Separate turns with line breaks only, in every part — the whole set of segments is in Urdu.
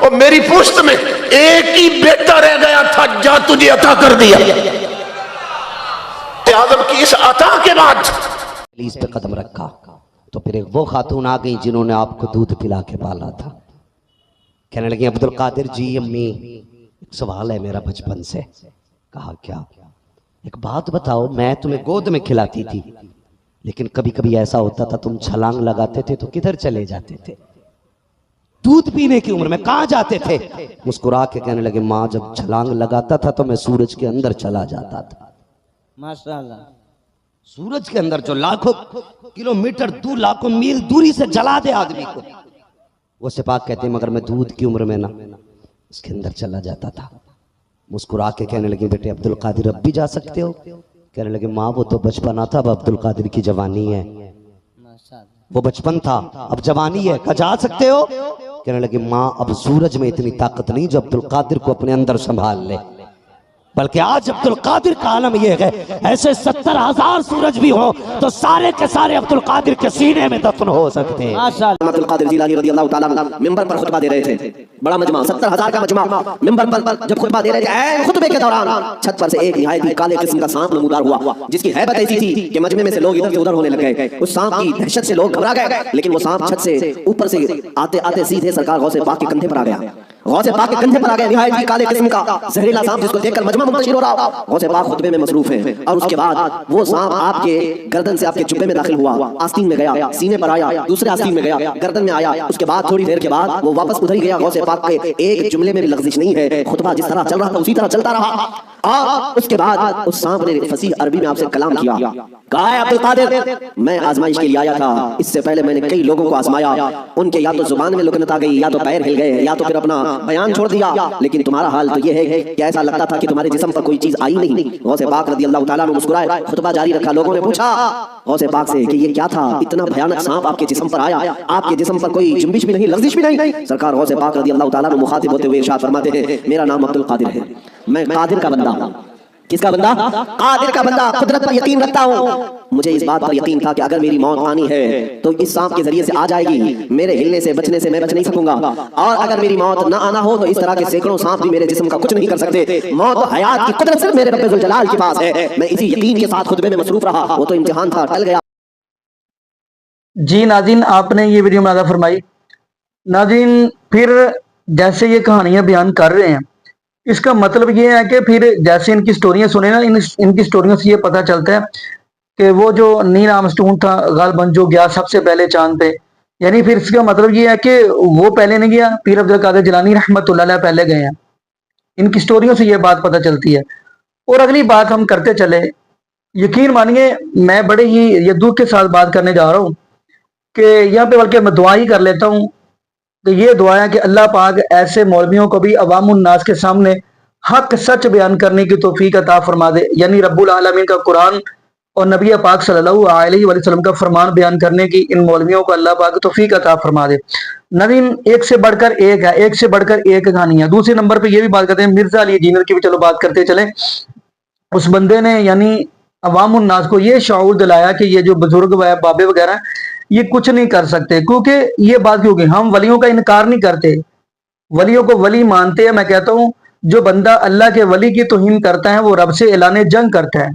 اور میری پشت میں ایک ہی بیٹا رہ گیا تھا، جا تجھے عطا کر دیا۔ اعظم کی اس عطا کے بعد
پلیز پہ قدم رکھا تو پھر ایک وہ خاتون آ گئی جنہوں نے آپ کو دودھ پلا کے پالا تھا۔ کہنے لگی عبد القادر جی امی ایک سوال ہے میرا بچپن سے۔ کہا کیا؟ ایک بات بتاؤ، میں تمہیں گود میں کھلاتی تھی لیکن کبھی کبھی ایسا ہوتا تھا تم چھلانگ لگاتے تھے تو کدھر چلے جاتے تھے؟ دودھ پینے کی عمر میں کہاں جاتے تھے؟ مسکرا کے کہنے لگے ماں جب چھلانگ لگاتا تھا تو میں سورج کے اندر چلا جاتا تھا۔
ماشاءاللہ،
سورج کے اندر جو لاکھوں کلومیٹر دور، لاکھوں میل دوری سے جلا دے آدمی کو، وہ سپاک کہتے ہیں مگر میں دودھ کی عمر میں نا اس کے اندر چلا جاتا تھا۔ مسکرا کے کہنے لگے بیٹے عبد القادر اب بھی جا سکتے ہو؟ کہنے لگے ماں وہ تو بچپنا تھا، اب عبد القادر کی جوانی ہے۔ وہ بچپن تھا اب جوانی ہے، کہا جا سکتے ہو؟ کہنے لگے ماں اب سورج میں اتنی طاقت نہیں جو عبد القادر کو اپنے اندر سنبھال لے، بلکہ آج عبد القادر کا عالم یہ ہے ایسے 70,000 سورج بھی ہوں تو سارے کے سارے عبد القادر کے سینے میں دفن ہو سکتے ہیں۔
ماشاءاللہ۔
عبد القادر جیلانی رضی اللہ تعالیٰ عنہ منبر پر خطبہ دے رہے تھے، بڑا مجمع 70,000 کا مجمع منبر پر جب خطبہ دے رہے تھے، خطبے کے دوران چھت پر سے ایک نہایت ہی کالے قسم کا سانپ نمودار ہوا جس کی ہیبت ایسی تھی کہ مجمع میں سے لوگ ادھر سے ادھر ہونے لگ گئے۔ اس سانپ کی دہشت سے لوگ گھبرا گئے، لیکن وہ سانپ چھت سے اوپر سے آتے آتے سیدھے سرکار غوث پاک کے کندھے پر آ گیا۔ غوث پاک کے کندھے پر آ گیا نہایت ہی کالے قسم کا زہریلا سانپ جس کو دیکھ کر مجمع منتشر ہو رہا۔ غوث پاک خطبے میں مصروف ہیں اور اس کے بعد وہ سانپ آپ کے گردن سے آپ کے جبے میں داخل ہوا، آستین میں گیا، سینے پر آیا، دوسرے آستین میں گیا، گردن میں آیا۔ اس کے بعد تھوڑی دیر کے بعد وہ واپس ادھر ہی گیا۔ غوث پاک کے ایک جملے میں بھی لغزش نہیں ہے، خطبہ جس طرح چل رہا تھا اسی طرح چلتا رہا۔ اور اس کے بعد اس سانپ نے فصیح عربی میں آپ سے کلام کیا، کہا ہے عبد القادر میں آزمائش کے لیے آیا تھا، اس سے پہلے میں نے کئی لوگوں کو آزمایا، ان کے یا تو زبان میں لکنت آ گئی، یا تو پیر ہل گئے، یا تو پھر اپنا بیان چھوڑ دیا، لیکن تمہارا حال تو یہ ہے کہ ایسا لگتا تھا کہ تمہارے جسم پر کوئی چیز آئی نہیں۔ غوث پاک رضی اللہ تعالیٰ عنہ مسکرائے، خطبہ جاری رکھا۔ لوگوں نے پوچھا غوث پاک سے کہ یہ کیا تھا، اتنا بھیانک سانپ آپ کے جسم پر آیا، آپ کے جسم پر کوئی جنبش بھی نہیں، لغزش بھی نہیں؟ سرکار غوث پاک رضی اللہ تعالیٰ عنہ مخاطب ہوتے ہوئے ارشاد فرماتے ہیں میرا نام عبد القادر ہے، میں قادر کا بندہ ہوں۔ کس کا بندہ؟ قادر کا بندہ، قدرت پر یقین رکھتا ہوں۔ مجھے اس بات پر یقین تھا کہ اگر میری موت آنی ہے تو اس سانپ کے ذریعے سے آ جائے گی، میرے ہلنے سے بچنے سے میں بچ نہیں سکوں گا، اور اگر میری موت نہ آنا ہو تو اس طرح کے سینکڑوں سانپ بھی میرے جسم کا کچھ نہیں کر سکتے۔ موت و حیات کی قدرت صرف میرے رب ذوالجلال کے پاس ہے۔ میں اسی یقین کے ساتھ خطبے میں مصروف رہا، وہ تو امتحان تھا، ٹل گیا۔
جی ناظرین، آپ نے یہ ویڈیو ملاحظہ فرمائی۔ ناظرین، پھر جیسے یہ کہانیاں بیان کر رہے ہیں، اس کا مطلب یہ ہے کہ پھر جیسے ان کی سٹوریاں سنیں نا، ان کی سٹوریوں سے یہ پتہ چلتا ہے کہ وہ جو نیل آرمسٹرونگ تھا غالباً جو گیا سب سے پہلے چاند پہ، یعنی پھر اس کا مطلب یہ ہے کہ وہ پہلے نہیں گیا، پیر عبد القادر جیلانی رحمۃ اللہ علیہ پہلے گئے ہیں۔ ان کی سٹوریوں سے یہ بات پتہ چلتی ہے۔ اور اگلی بات ہم کرتے چلے، یقین مانیے میں بڑے ہی یہ دکھ کے ساتھ بات کرنے جا رہا ہوں کہ یہاں پہ بلکہ میں دعا ہی کر لیتا ہوں کہ یہ دعا ہے کہ اللہ پاک ایسے مولویوں کو بھی عوام الناس کے سامنے حق سچ بیان کرنے کی توفیق عطا فرما دے، یعنی رب العالمین کا قرآن اور نبی پاک صلی اللہ علیہ وسلم کا فرمان بیان کرنے کی ان مولویوں کو اللہ پاک توفیق عطا فرما دے۔ نوین ایک سے بڑھ کر ایک ہے، ایک سے بڑھ کر ایک کہانی ہے۔ دوسرے نمبر پہ یہ بھی بات کرتے ہیں مرزا علی جینر کی بھی، چلو بات کرتے چلیں۔ اس بندے نے یعنی عوام الناس کو یہ شعور دلایا کہ یہ جو بزرگ بابے وغیرہ یہ کچھ نہیں کر سکتے، کیونکہ یہ بات کیوں کہ ہم ولیوں کا انکار نہیں کرتے، ولیوں کو ولی مانتے ہیں۔ میں کہتا ہوں جو بندہ اللہ کے ولی کی توہین کرتا ہے وہ رب سے اعلان جنگ کرتا ہے،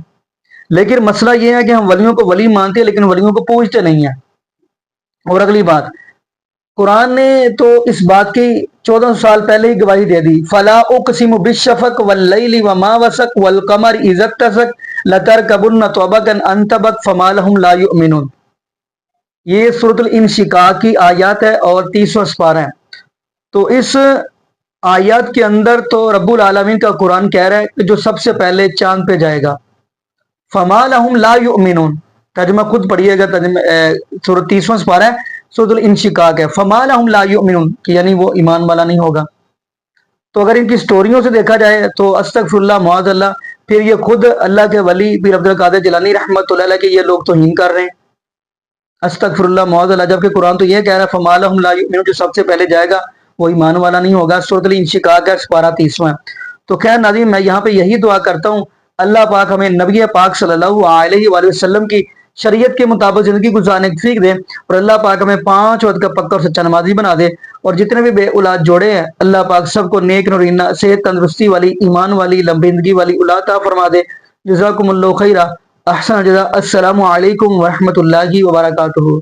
لیکن مسئلہ یہ ہے کہ ہم ولیوں کو ولی مانتے ہیں لیکن ولیوں کو پوجتے نہیں ہیں۔ اور اگلی بات، قرآن نے تو اس بات کی 1400 سال پہلے ہی گواہی دے دی، فلا اقسم بالشفق واللیل وما وسق والقمر اذا اتسق لترکبن طبقا عن طبق فما لهم لا یؤمنون۔ یہ سورۃ الانشقاق کی آیات ہے اور 30واں سپارہ ہے۔ تو اس آیات کے اندر تو رب العالمین کا قرآن کہہ رہا ہے کہ جو سب سے پہلے چاند پہ جائے گا، فما لهم لا یؤمنون، ترجمہ خود پڑھیے گا، سورۃ 30واں سپارہ ہے، سورۃ الانشقاق ہے، فما لهم لا یؤمنون کہ یعنی وہ ایمان والا نہیں ہوگا۔ تو اگر ان کی سٹوریوں سے دیکھا جائے تو استغفر اللہ معاذ اللہ، پھر یہ خود اللہ کے ولی پیر عبد القادر جیلانی رحمۃ اللہ علیہ کے یہ لوگ توہین کر رہے ہیں، استغفر اللہ معاذ اللہ، جبکہ قرآن تو یہ کہہ رہا ہے فما لهم لا یؤمنون، جو سب سے پہلے جائے گا وہ ایمان والا نہیں ہوگا۔ سورۃ الانشقاق کا سپارہ 30واں۔ تو خیر ناظرین، میں یہاں پہ یہی دعا کرتا ہوں اللہ پاک ہمیں نبی پاک صلی اللہ علیہ وآلہ وسلم کی شریعت کے مطابق زندگی گزارنے کی سیکھ دے، اور اللہ پاک ہمیں 5 وقت کا پکا اور سچا نمازی بنا دے، اور جتنے بھی بے اولاد جوڑے ہیں اللہ پاک سب کو نیک نورینہ صحت تندرستی والی ایمان والی لمبی زندگی والی اولاد عطا فرما دے۔ جزاکم اللہ خیرہ، احسن الجزاء۔ السلام علیکم ورحمۃ اللہ وبرکاتہ۔